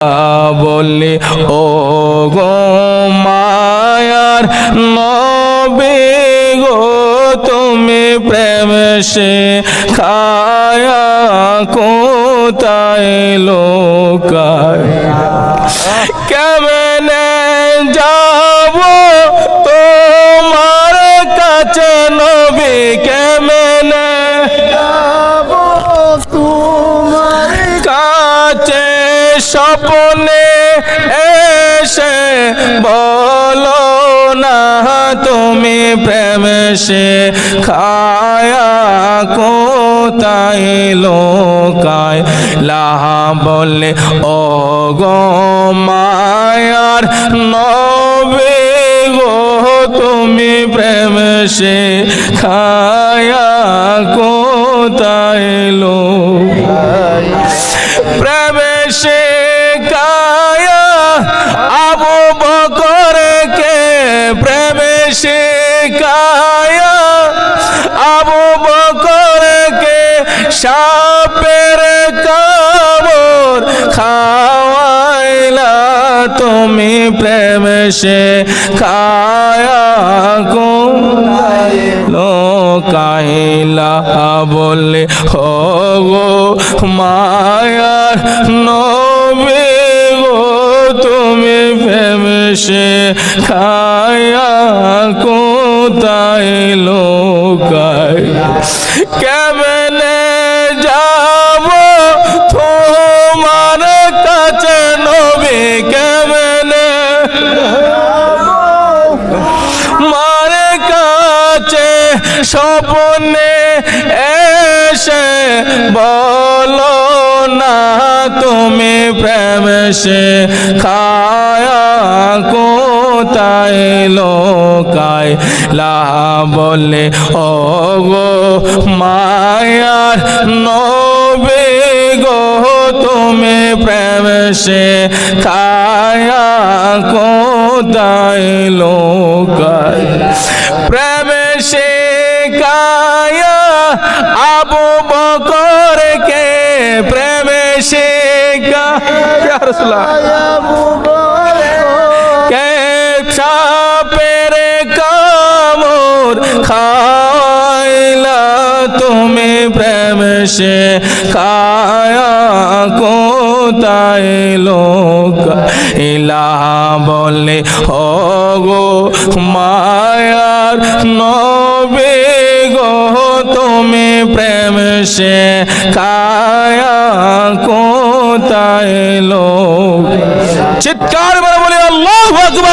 বললে ও গো মায়ার নবী গো তুমি প্রেম সে খায়া কোথায় লোকায় কেমনে যাব তোমার কাছে নবী কেমনে যাব তোমার কাছে স্বপ্নে এসে বলো না তুমি প্রেম সে খায়া কোথায় লোকায় লাহা বলে ও গো মায়ার নবী গো তুমি প্রেম সে খায়া কোথায় লোকায় প্রেম সে কায়া আবু বকরকে প্রেম সে কায়া আবু বকরকে সাপের কামড় খাওয়াইলা তুমি প্রেম সে কায়া কোথায় লোকাইলা বলে হো গো মায়ার নবী গো তুমি প্রেম সে খায়া কোথায় লোকায় কেমনে যাব তোমার কাছে নবী কেমনে মার কাছে স্বপ্নে এসে বলো না তুমি প্রেম সে খায়া কোথায় লোকায় লাহা বলে ও গো মায়ার নবী গো তুমি প্রেম সে খায়া কোথায় লোকায় প্রেম সে কায়া আবু বকরকে প্রেম সে কায়া রাসূলুল্লাহ কে সাপের কামড় খাইলা তুমি প্রেম সে খায়া কোথায় লোকাইলা বলে ও গো মায়ার নবী গো তুমি প্রেম সে খায়া কোথায় লোক চিৎকার করে বলে আল্লাহু আকবার।